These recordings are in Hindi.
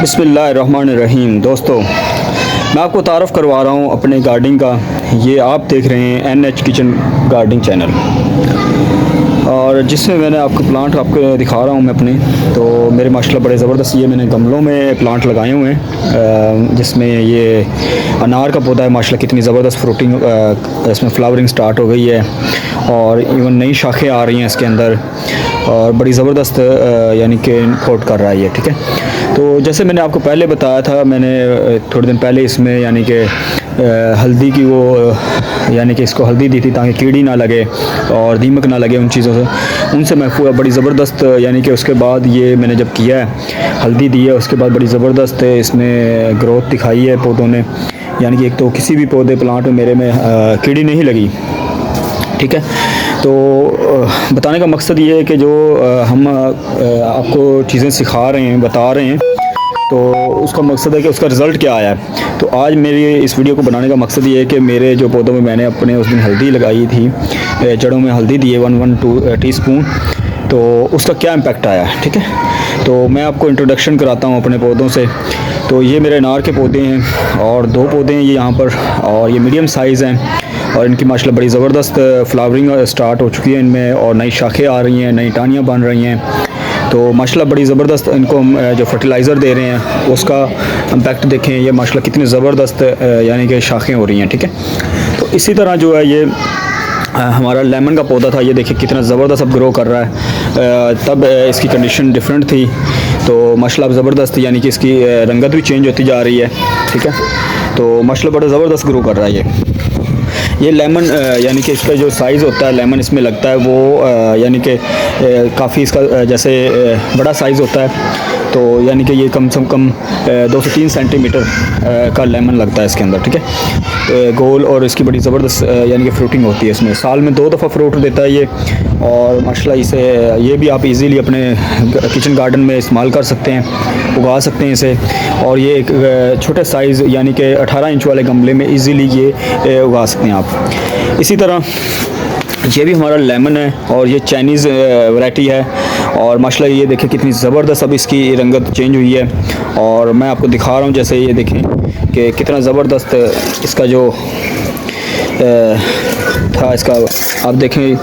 बिस्मिल्लाहिर्रहमानिर्रहीम। दोस्तों, मैं आपको तारफ़ करवा रहा हूँ अपने गार्डनिंग का। ये आप देख रहे हैं NH किचन गार्डनिंग चैनल, और जिसमें मैंने आपको प्लांट आपको दिखा रहा हूँ मैं अपने। तो मेरे माशाल्लाह बड़े ज़बरदस्त ये मैंने गमलों में प्लांट लगाए हुए हैं, जिसमें ये अनार का पौधा है। माशाल्लाह कितनी ज़बरदस्त फ्रूटिंग, इसमें फ्लावरिंग स्टार्ट हो गई है और इवन नई शाखें आ रही हैं इसके अंदर, और बड़ी ज़बरदस्त यानी कि इम्पोर्ट कर रहा है ये। ठीक है, तो जैसे मैंने आपको पहले बताया था, मैंने थोड़े दिन पहले इसमें यानी कि हल्दी की वो यानी कि इसको हल्दी दी थी ताकि कीड़ी ना लगे और दीमक ना लगे उन चीज़ों से, उनसे महफूज बड़ी ज़बरदस्त। यानी कि उसके बाद ये मैंने जब किया है, हल्दी दी है, उसके बाद बड़ी ज़बरदस्त इसमें ग्रोथ दिखाई है पौधों ने। यानी कि एक तो किसी भी पौधे प्लांट में मेरे में कीड़ी नहीं लगी। ठीक है, तो बताने का मकसद ये है कि जो हम आपको चीज़ें सिखा रहे हैं, बता रहे हैं, तो उसका मकसद है कि उसका रिज़ल्ट क्या आया है। तो आज मेरी इस वीडियो को बनाने का मकसद ये है कि मेरे जो पौधों में मैंने अपने उस दिन हल्दी लगाई थी, जड़ों में हल्दी दी है 1 टीस्पून, तो उसका क्या इम्पेक्ट आया है। ठीक है, तो मैं आपको इंट्रोडक्शन कराता हूँ अपने पौधों से। तो ये मेरे अनार के पौधे हैं और 2 पौधे हैं ये यहाँ पर, और ये मीडियम साइज़ हैं, और इनकी माशाल्लाह बड़ी ज़बरदस्त फ्लावरिंग स्टार्ट हो चुकी है इनमें, और नई शाखें आ रही हैं, नई टाहनियाँ बन रही हैं। तो माशाल्लाह बड़ी ज़बरदस्त इनको हम जो फर्टिलाइज़र दे रहे हैं उसका इम्पैक्ट देखें। ये माशाल्लाह कितनी ज़बरदस्त यानी कि शाखें हो रही हैं। ठीक है, तो इसी तरह जो है ये हमारा लेमन का पौधा था, ये देखिए कितना ज़बरदस्त अब ग्रो कर रहा है। तब इसकी कंडीशन डिफरेंट थी, तो माशाल्लाह ज़बरदस्त यानी कि इसकी रंगत भी चेंज होती जा रही है। ठीक है, तो माशाल्लाह बड़ा ज़बरदस्त ग्रो कर रहा है ये लेमन। यानी कि इसका जो साइज़ होता है लेमन इसमें लगता है वो यानी कि काफ़ी इसका जैसे बड़ा साइज़ होता है, तो यानी कि ये कम से कम 2 से 3 सेंटीमीटर का लेमन लगता है इसके अंदर। ठीक है, तो गोल, और इसकी बड़ी ज़बरदस्त यानी कि फ्रूटिंग होती है इसमें। साल में 2 दफ़ा फ्रूट देता है ये, और माशाल्लाह इसे ये भी आप इजीली अपने किचन गार्डन में इस्तेमाल कर सकते हैं, उगा सकते हैं इसे। और ये एक छोटे साइज़ यानी कि 18 इंच वाले गमले में इजीली ये उगा सकते हैं आप। इसी तरह ये भी हमारा लेमन है, और ये चाइनीज़ वैरायटी है, और माशाल्लाह ये देखें कितनी ज़बरदस्त अब इसकी रंगत चेंज हुई है। और मैं आपको दिखा रहा हूँ, जैसे ये देखें कि कितना ज़बरदस्त इसका जो था, इसका आप देखें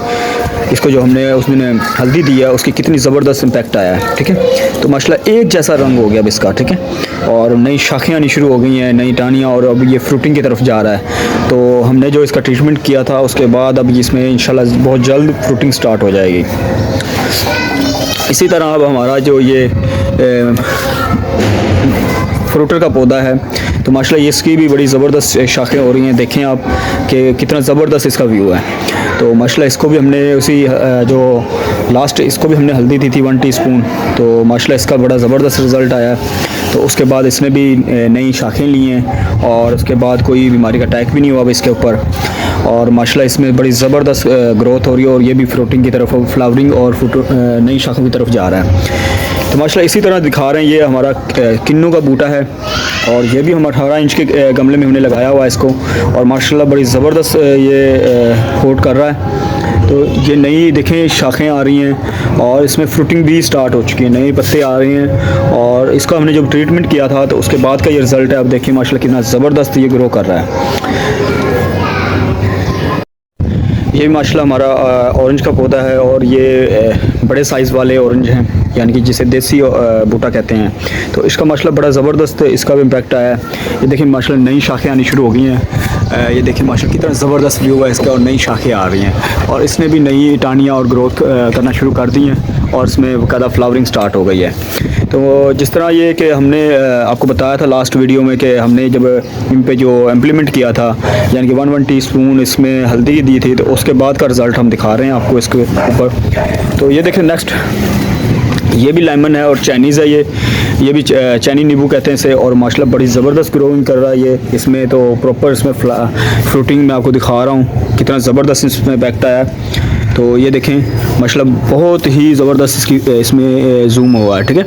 इसको जो हमने उस दिन हल्दी दी है उसकी कितनी ज़बरदस्त इम्पैक्ट आया है। ठीक है, तो माशाल्लाह एक जैसा रंग हो गया अब इसका। ठीक है, और नई शाखें आनी शुरू हो गई हैं, नई टाहनियाँ, और अब ये फ्रूटिंग की तरफ जा रहा है। तो हमने जो इसका ट्रीटमेंट किया था उसके बाद अब इसमें इंशाल्लाह बहुत जल्द फ्रूटिंग स्टार्ट हो जाएगी। इसी तरह अब हमारा जो ये फ्रूटर का पौधा है, तो माशाल्लाह इसकी भी बड़ी ज़बरदस्त शाखें हो रही हैं। देखें आप कि कितना ज़बरदस्त इसका व्यू है। तो माशाल्लाह इसको भी हमने उसी जो लास्ट इसको भी हमने हल्दी दी थी 1 टीस्पून, तो माशाल्लाह इसका बड़ा ज़बरदस्त रिज़ल्ट आया। तो उसके बाद इसने भी नई शाखें ली हैं, और उसके बाद कोई बीमारी का अटैक भी नहीं हुआ अब इसके ऊपर, और माशाल्लाह इसमें बड़ी ज़बरदस्त ग्रोथ हो रही है, और ये भी फ्रूटिंग की तरफ, फ्लावरिंग और नई शाखों की तरफ जा रहा है। तो माशाल्लाह इसी तरह दिखा रहे हैं, ये हमारा किन्नू का बूटा है, और ये भी हम 18 इंच के गमले में हमने लगाया हुआ है इसको, और माशाल्लाह बड़ी ज़बरदस्त ये होल्ड कर रहा है। तो ये नई देखें शाखें आ रही हैं, और इसमें फ्रूटिंग भी स्टार्ट हो चुकी है, नए पत्ते आ रहे हैं, और इसका हमने जब ट्रीटमेंट किया था तो उसके बाद का ये रिज़ल्ट है। आप देखिए माशाल्लाह कितना ज़बरदस्त ये ग्रो कर रहा है। ये माशाल्लाह हमारा ऑरेंज का पौधा है, और ये बड़े साइज़ वाले ऑरेंज हैं, यानी कि जिसे देसी बूटा कहते हैं। तो इसका माशाल्लाह बड़ा ज़बरदस्त इसका भी इम्पैक्ट आया है। ये देखिए माशाल्लाह नई शाखें आनी शुरू हो गई हैं। ये देखिए माशाल्लाह कितना ज़बरदस्त व्यू है इसका, और नई शाखें आ रही हैं, और इसने भी नई टाहनियाँ और ग्रोथ करना शुरू कर दी हैं, और इसमें बाकायदा फ्लावरिंग स्टार्ट हो गई है। तो जिस तरह ये कि हमने आपको बताया था लास्ट वीडियो में कि हमने जब इन पे जो इम्प्लीमेंट किया था, यानी कि 1 टीस्पून इसमें हल्दी दी थी, तो उसके बाद का रिज़ल्ट हम दिखा रहे हैं आपको इसके ऊपर। तो ये देखें नेक्स्ट, ये भी लेमन है और चाइनीज़ है, ये भी चाइनी नींबू कहते हैं इसे, और माशाल्लाह बड़ी ज़बरदस्त ग्रोइंग कर रहा है ये। इसमें तो प्रॉपर इसमें फ्रूटिंग मैं आपको दिखा रहा हूँ कितना ज़बरदस्त इसमें इम्पैक्ट आया। तो ये देखें माशाल्लाह बहुत ही ज़बरदस्त इसकी इसमें जूम हुआ है। ठीक है,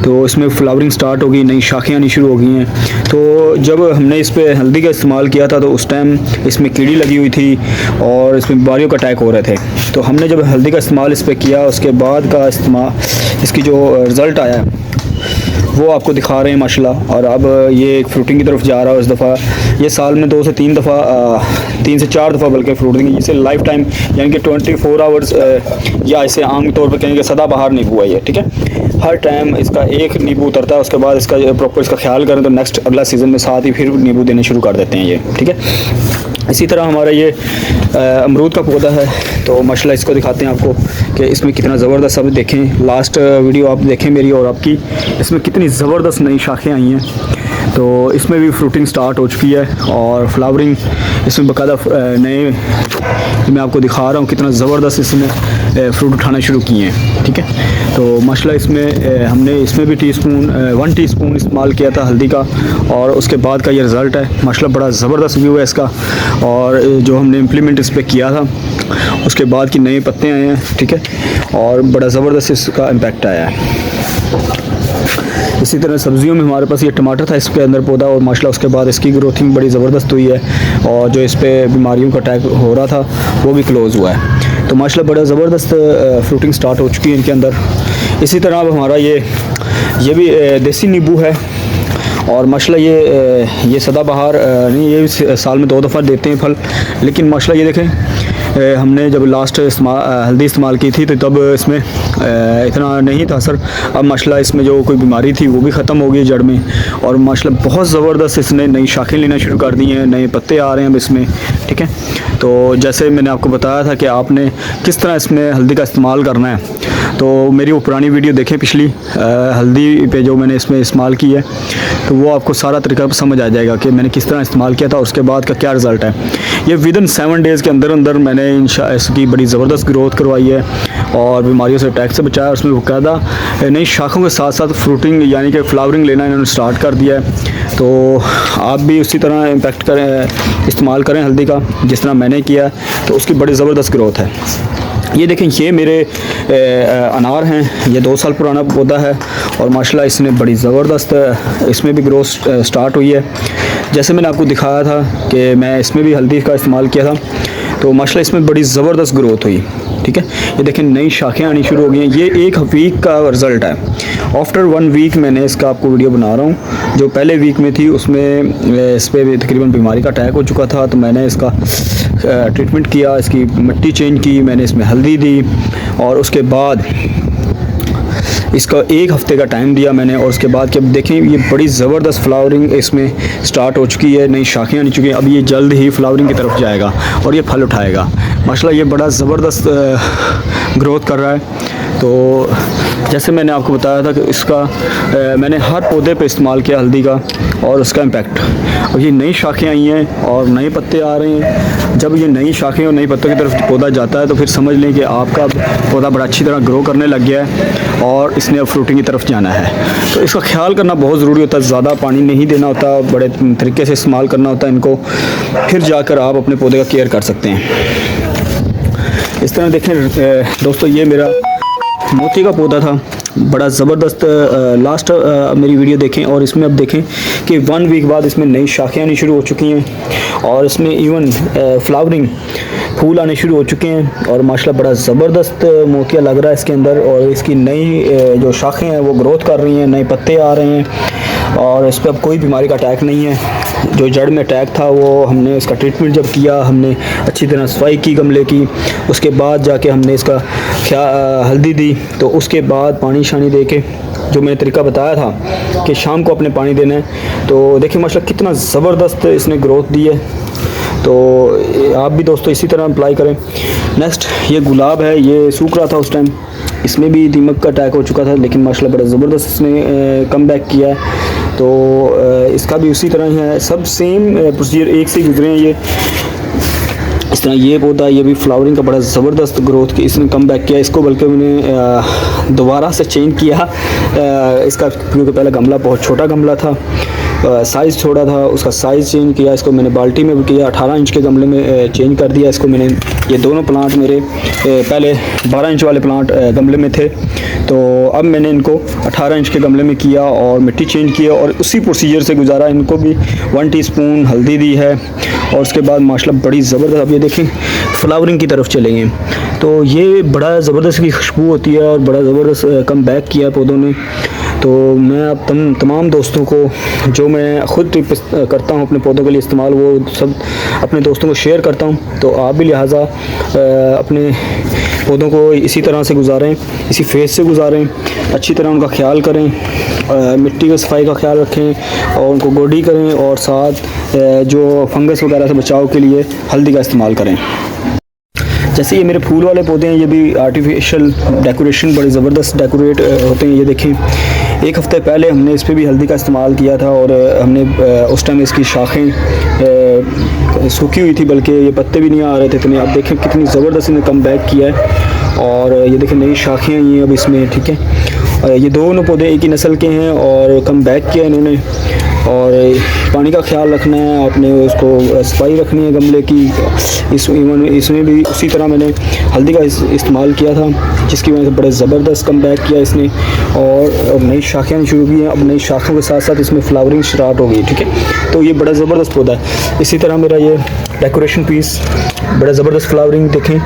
तो इसमें फ्लावरिंग स्टार्ट हो गई, नई शाखें आनी शुरू हो गई हैं। तो जब हमने इस पर हल्दी का इस्तेमाल किया था तो उस टाइम इसमें कीड़ी लगी हुई थी और इसमें बीमारियों का अटैक हो रहे थे। तो हमने जब हल्दी का इस्तेमाल इस पर किया उसके बाद का इस्तेमाल इसकी जो रिज़ल्ट आया वो आपको दिखा रहे हैं माशाल्लाह। और अब ये फ्रूटिंग की तरफ जा रहा है। इस दफ़ा ये साल में 2 से 3 दफ़ा 3 से 4 दफ़ा बल्कि फ्रूटिंग, इसे लाइफ टाइम यानी कि 24 आवर्स या इसे आम तौर पर कहेंगे सदाबहार नींबू है ये, ठीक है। हर टाइम इसका एक नींबू उतरता है, उसके बाद इसका प्रॉपर इसका ख्याल करें तो नेक्स्ट अगला सीज़न में साथ ही फिर नींबू देने शुरू कर देते हैं ये, ठीक है। इसी तरह हमारा ये अमरूद का पौधा है, तो माशाल्लाह इसको दिखाते हैं आपको कि इसमें कितना ज़बरदस्त। अब देखें लास्ट वीडियो आप देखें मेरी और आपकी, इसमें कितनी ज़बरदस्त नई शाखें आई हैं। तो इसमें भी फ्रूटिंग स्टार्ट हो चुकी है और फ्लावरिंग इसमें बाकायदा नए मैं आपको दिखा रहा हूँ कितना ज़बरदस्त इसमें फ्रूट उठाना शुरू किए हैं, ठीक है। तो माशाल्लाह इसमें हमने इसमें भी 1 टीस्पून इस्तेमाल किया था हल्दी का, और उसके बाद का ये रिज़ल्ट है माशाल्लाह। बड़ा ज़बरदस्त व्यू है इसका, और जो हमने इम्प्लीमेंट इस पर किया था उसके बाद की नए पत्ते आए हैं, ठीक है, और बड़ा ज़बरदस्त इसका इम्पैक्ट आया है। इसी तरह सब्जियों में हमारे पास ये टमाटर था इसके अंदर पौधा, और माशाल्लाह उसके बाद इसकी ग्रोथिंग बड़ी ज़बरदस्त हुई है, और जो इस पर बीमारियों का अटैक हो रहा था वो भी क्लोज़ हुआ है। तो माशाल्लाह बड़ा ज़बरदस्त फ्रूटिंग स्टार्ट हो चुकी है इनके अंदर। इसी तरह अब हमारा ये भी देसी नींबू है, और माशाल्लाह ये सदाबहार नहीं, ये साल में 2 दफ़ा देते हैं फल। लेकिन माशाल्लाह ये देखें हमने जब लास्ट हल्दी इस्तेमाल की थी तो तब इसमें इतना नहीं था असर। अब माशाल्लाह इसमें जो कोई बीमारी थी वो भी ख़त्म हो गई जड़ में, और माशाल्लाह बहुत ज़बरदस्त इसने नई शाखें लेना शुरू कर दी हैं, नए पत्ते आ रहे हैं अब इसमें, ठीक है। तो जैसे मैंने आपको बताया था कि आपने किस तरह इसमें हल्दी का इस्तेमाल करना है, तो मेरी वो पुरानी वीडियो देखें पिछली हल्दी पे जो मैंने इसमें इस्तेमाल की है, तो वो आपको सारा तरीका समझ आ जाएगा कि मैंने किस तरह इस्तेमाल किया था और उसके बाद का क्या रिज़ल्ट है। ये विदिन 7 डेज़ के अंदर अंदर मैंने इसकी बड़ी ज़बरदस्त ग्रोथ करवाई है और बीमारियों से अटैक से बचाया। उसमें बाकायदा नई शाखों के साथ साथ फ्रूटिंग यानी कि फ्लावरिंग लेना इन्होंने स्टार्ट कर दिया है। तो आप भी उसी तरह इम्पैक्ट करें, इस्तेमाल करें हल्दी का जिस तरह मैंने किया, तो उसकी बड़ी ज़बरदस्त ग्रोथ है। ये देखें ये मेरे अनार हैं, ये 2 साल पुराना पौधा है, और माशाल्लाह इसने बड़ी ज़बरदस्त इसमें भी ग्रोथ स्टार्ट हुई है। जैसे मैंने आपको दिखाया था कि मैं इसमें भी हल्दी का इस्तेमाल किया था, तो माशाल्लाह इसमें बड़ी ज़बरदस्त ग्रोथ हुई, ठीक है। ये देखें नई शाखें आनी शुरू हो गई हैं। ये 1 वीक का रिज़ल्ट है। आफ्टर 1 वीक मैंने इसका आपको वीडियो बना रहा हूँ। जो पहले वीक में थी उसमें इस पर तकरीबन बीमारी का अटैक हो चुका था, तो मैंने इसका ट्रीटमेंट किया, इसकी मिट्टी चेंज की, मैंने इसमें हल्दी दी, और उसके बाद इसका 1 हफ़्ते का टाइम दिया मैंने, और उसके बाद कि अब देखें ये बड़ी ज़बरदस्त फ्लावरिंग इसमें स्टार्ट हो चुकी है, नई शाखें आनी चुकी हैं। अब ये जल्द ही फ्लावरिंग की तरफ जाएगा और ये फल उठाएगा। माशाल्लाह ये बड़ा ज़बरदस्त ग्रोथ कर रहा है। तो जैसे मैंने आपको बताया था कि इसका मैंने हर पौधे पे इस्तेमाल किया हल्दी का, और उसका इम्पैक्ट, और ये नई शाखें आई हैं और नए पत्ते आ रहे हैं। जब ये नई शाखें और नए पत्तों की तरफ पौधा जाता है तो फिर समझ लें कि आपका पौधा बड़ा अच्छी तरह ग्रो करने लग गया है और इसने अब फ्रूटिंग की तरफ जाना है। तो इसका ख्याल करना बहुत ज़रूरी होता है, ज़्यादा पानी नहीं देना होता, बड़े तरीके से इस्तेमाल करना होता है इनको, फिर जाकर आप अपने पौधे का केयर कर सकते हैं। इस तरह देखें दोस्तों, ये मेरा मोती का पौधा था, बड़ा ज़बरदस्त। लास्ट मेरी वीडियो देखें, और इसमें अब देखें कि 1 वीक बाद इसमें नई शाखें आनी शुरू हो चुकी हैं, और इसमें इवन फ्लावरिंग फूल आने शुरू हो चुके हैं, और माशाल्लाह बड़ा ज़बरदस्त मोतिया लग रहा है इसके अंदर, और इसकी नई जो शाखें हैं वो ग्रोथ कर रही हैं, नए पत्ते आ रहे हैं, और इस पर अब कोई बीमारी का अटैक नहीं है। जो जड़ में अटैक था वो हमने इसका ट्रीटमेंट जब किया, हमने अच्छी तरह सफाई की गमले की, उसके बाद जाके हमने इसका हल्दी दी, तो उसके बाद पानी शानी दे के जो मैंने तरीका बताया था कि शाम को अपने पानी देना है। तो देखिए माशाल्लाह कितना ज़बरदस्त इसने ग्रोथ दी है। तो आप भी दोस्तों इसी तरह अप्लाई करें। नेक्स्ट ये गुलाब है, ये सूख रहा था उस टाइम, इसमें भी दीमक का अटैक हो चुका था, लेकिन माशाल्लाह बड़ा ज़बरदस्त इसने कम बैक किया है। तो इसका भी उसी तरह ही है, सब सेम प्रोसीजर एक से गुजरे हैं। ये इस तरह ये पौधा, ये भी फ्लावरिंग का बड़ा ज़बरदस्त ग्रोथ की इसने कम बैक किया। इसको बल्कि मैंने दोबारा से चेंज किया इसका, क्योंकि पहले गमला बहुत छोटा गमला था, साइज़ छोटा था, उसका साइज़ चेंज किया। इसको मैंने बाल्टी में भी किया, 18 इंच के गमले में चेंज कर दिया इसको मैंने। ये दोनों प्लांट मेरे पहले 12 इंच वाले प्लांट गमले में थे, तो अब मैंने इनको 18 इंच के गमले में किया और मिट्टी चेंज किया, और उसी प्रोसीजर से गुजारा। इनको भी 1 टीस्पून हल्दी दी है, और उसके बाद माशाल्लाह बड़ी ज़बरदस्त, अब ये देखें फ्लावरिंग की तरफ चलेंगे। तो ये बड़ा ज़बरदस्त की खुशबू होती है, और बड़ा ज़बरदस्त कम बैक किया है पौधों ने। तो मैं अब तमाम दोस्तों को, जो मैं ख़ुद टिप करता हूँ अपने पौधों के लिए इस्तेमाल, वो सब अपने दोस्तों को शेयर करता हूँ। तो आप भी लिहाजा अपने पौधों को इसी तरह से गुजारें, इसी फेज़ से गुजारें, अच्छी तरह उनका ख्याल करें, मिट्टी की सफाई का ख्याल रखें और उनको गोडी करें, और साथ जो फंगस वगैरह से बचाव के लिए हल्दी का इस्तेमाल करें। जैसे ये मेरे फूल वाले पौधे हैं, ये भी आर्टिफिशियल डेकोरेशन बड़े ज़बरदस्त डेकोरेट होते हैं। ये देखें, एक हफ़्ते पहले हमने इस पर भी हल्दी का इस्तेमाल किया था और हमने उस टाइम इसकी शाखें सूखी हुई थी, बल्कि ये पत्ते भी नहीं आ रहे थे। तो आप देखें कितनी ज़बरदस्त इन्हें कम बैक किया है, और ये देखें नई शाखें आई हैं अब इसमें, ठीक है। ये दोनों पौधे एक ही नस्ल के हैं और कम बैक किया इन्होंने। और पानी का ख्याल रखना है आपने, उसको सफाई रखनी है गमले की। इसमें भी उसी तरह मैंने हल्दी का इस्तेमाल किया था, जिसकी वजह से बड़े ज़बरदस्त कम बैक किया इसने, और नई शाखें शुरू की हैं। अब नई शाखों के साथ साथ इसमें फ्लावरिंग स्टार्ट हो गई, ठीक है। तो ये बड़ा ज़बरदस्त पौधा है। इसी तरह मेरा ये डेकोरेशन पीस बड़ा ज़बरदस्त फ्लावरिंग देखें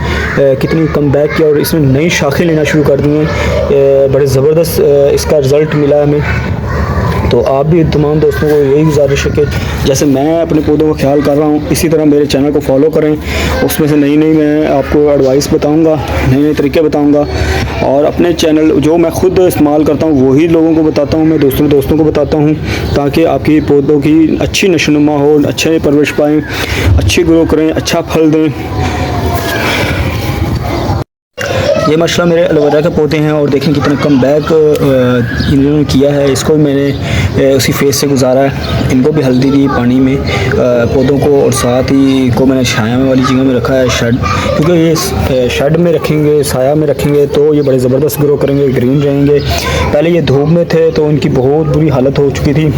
कितनी कम बैक किया, और इसमें नई शाखें लेना शुरू कर दी हैं। बड़े ज़बरदस्त इसका रिज़ल्ट मिला है हमें। तो आप भी तमाम दोस्तों को यही गुजारिश है कि जैसे मैं अपने पौधों का ख्याल कर रहा हूँ, इसी तरह मेरे चैनल को फॉलो करें। उसमें से नई मैं आपको एडवाइस बताऊँगा, नए तरीके बताऊँगा, और अपने चैनल जो मैं ख़ुद इस्तेमाल करता हूँ वही लोगों को बताता हूँ, मैं दोस्तों को बताता हूँ, ताकि आपकी पौधों की अच्छी नशोनुमा हो, अच्छे परवरिश पाएँ, अच्छी ग्रो करें, अच्छा फल दें। ये माशाल्लाह मेरे एलोवेरा के पौधे हैं, और देखें कितना कम बैक इन्होंने किया है। इसको भी मैंने उसी फेस से गुजारा है। इनको भी हल्दी दी पानी में पौधों को, और साथ ही को मैंने छाया में वाली जगह में रखा है, शेड, क्योंकि ये शेड में रखेंगे, साया में रखेंगे तो ये बड़े ज़बरदस्त ग्रो करेंगे, ग्रीन रहेंगे। पहले ये धूप में थे तो इनकी बहुत बुरी हालत हो चुकी थी,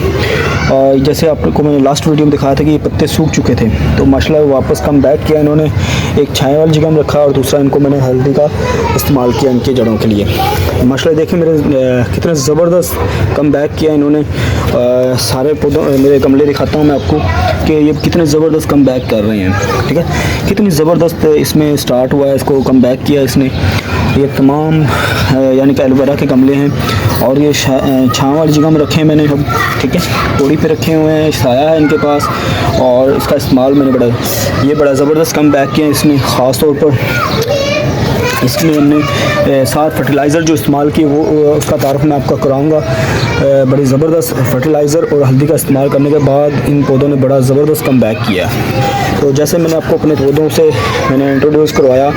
जैसे आपको मैंने लास्ट वीडियो में दिखाया था कि ये पत्ते सूख चुके थे। तो माशाल्लाह वापस कम बैक किया इन्होंने, एक छाया वाली जगह में रखा, और दूसरा इनको मैंने हल्दी का इस्तेमाल किया इनकी जड़ों के लिए। माशाल्लाह देखें मेरे कितने ज़बरदस्त कम बैक किया इन्होंने। सारे पौधों मेरे गमले दिखाता हूँ मैं आपको कि ये कितने ज़बरदस्त कम बैक कर रहे हैं, ठीक है। कितनी ज़बरदस्त इसमें स्टार्ट हुआ है, इसको कम बैक किया इसने। ये तमाम यानी कि एलोवेरा के गमले हैं, और ये छाँव वाली जगह में रखे हैं मैंने अब, ठीक है। पौड़ी पे रखे हुए हैं, साया है इनके पास, और इसका इस्तेमाल मैंने बड़ा ज़बरदस्त कम बैक किया इसने। ख़ास तौर पर इसमें हमने साथ फर्टिलाइज़र जो इस्तेमाल किए वो उसका तारुफ मैं आपको कराऊंगा। बड़ी ज़बरदस्त फर्टिलाइज़र और हल्दी का इस्तेमाल करने के बाद इन पौधों ने बड़ा ज़बरदस्त कम बैक किया। तो जैसे मैंने आपको अपने पौधों से मैंने इंट्रोड्यूस करवाया,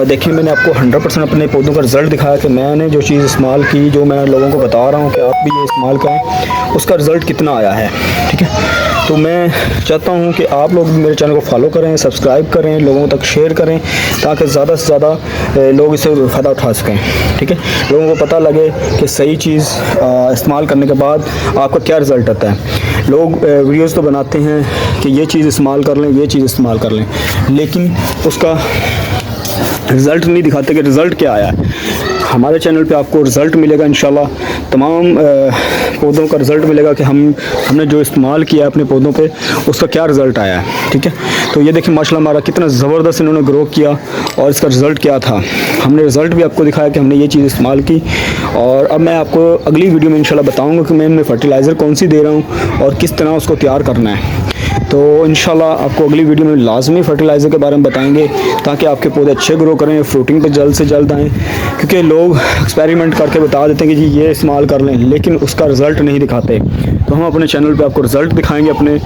देखिए मैंने आपको 100% अपने पौधों का रिज़ल्ट दिखाया कि मैंने जो चीज़ इस्तेमाल की, जो मैं लोगों को बता रहा हूँ कि आप भी ये इस्तेमाल करें, उसका रिज़ल्ट कितना आया है, ठीक है। तो मैं चाहता हूँ कि आप लोग मेरे चैनल को फॉलो करें, सब्सक्राइब करें, लोगों तक शेयर करें, ताकि ज़्यादा से ज़्यादा लोग इससे फ़ायदा उठा सकें, ठीक है। लोगों को पता लगे कि सही चीज़ इस्तेमाल करने के बाद आपका क्या रिज़ल्ट आता है। लोग वीडियोज़ तो बनाते हैं कि ये चीज़ इस्तेमाल कर लें, ये चीज़ इस्तेमाल कर लें, लेकिन उसका रिज़ल्ट नहीं दिखाते कि रिज़ल्ट क्या आया है। हमारे चैनल पे आपको रिज़ल्ट मिलेगा इंशाल्लाह, तमाम पौधों का रिज़ल्ट मिलेगा कि हमने जो इस्तेमाल किया अपने पौधों पे उसका क्या रिज़ल्ट आया है, ठीक है। तो ये देखिए माशाल्लाह हमारा कितना ज़बरदस्त इन्होंने ग्रो किया, और इसका रिज़ल्ट क्या था, हमने रिज़ल्ट भी आपको दिखाया कि हमने ये चीज़ इस्तेमाल की। और अब मैं आपको अगली वीडियो में इंशाल्लाह बताऊँगा कि मैं इनमें फर्टिलाइज़र कौन सी दे रहा हूँ और किस तरह उसको तैयार करना है। तो इंशाल्लाह आपको अगली वीडियो में लाजमी फर्टिलाइज़र के बारे में बताएंगे, ताकि आपके पौधे अच्छे ग्रो करें, फ्रूटिंग पे जल्द से जल्द आएँ। क्योंकि लोग एक्सपेरिमेंट करके बता देते हैं कि जी ये इस्तेमाल कर लें, लेकिन उसका रिज़ल्ट नहीं दिखाते। तो हम अपने चैनल पे आपको रिज़ल्ट दिखाएंगे अपने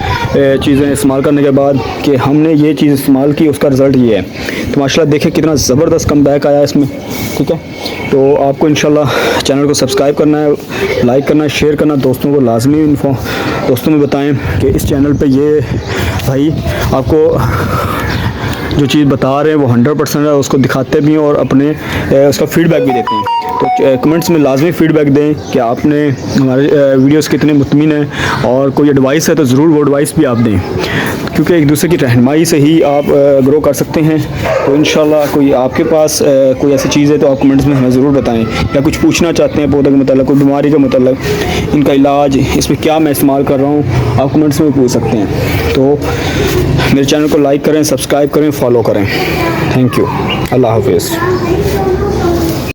चीज़ें इस्तेमाल करने के बाद कि हमने ये चीज़ इस्तेमाल की, उसका रिज़ल्ट ये है। तो माशाल्लाह देखिए कितना ज़बरदस्त कम बैक आया इसमें, ठीक है। तो आपको इंशाल्लाह चैनल को सब्सक्राइब करना है, लाइक करना है, शेयर करना, दोस्तों को लाजमी दोस्तों में बताएं कि इस चैनल पे ये भाई आपको जो चीज़ बता रहे हैं वो 100% है, उसको दिखाते भी हैं और अपने उसका फीडबैक भी देते हैं। तो कमेंट्स में लाजमी फ़ीडबैक दें कि आपने हमारे वीडियोस कितने मुतमिन हैं, और कोई एडवाइस है तो ज़रूर वो एडवाइस भी आप दें, क्योंकि एक दूसरे की रहनुमाई से ही आप ग्रो कर सकते हैं। तो इंशाल्लाह कोई आपके पास कोई ऐसी चीज़ है तो आप कमेंट्स में हमें ज़रूर बताएं, या कुछ पूछना चाहते हैं पौधे के मतलब, कोई बीमारी के मतलब, इनका इलाज, इसमें क्या मैं इस्तेमाल कर रहा हूँ, आप कमेंट्स में पूछ सकते हैं। तो मेरे चैनल को लाइक करें, सब्सक्राइब करें, फॉलो करें। Thank you. अल्लाह हाफिज़।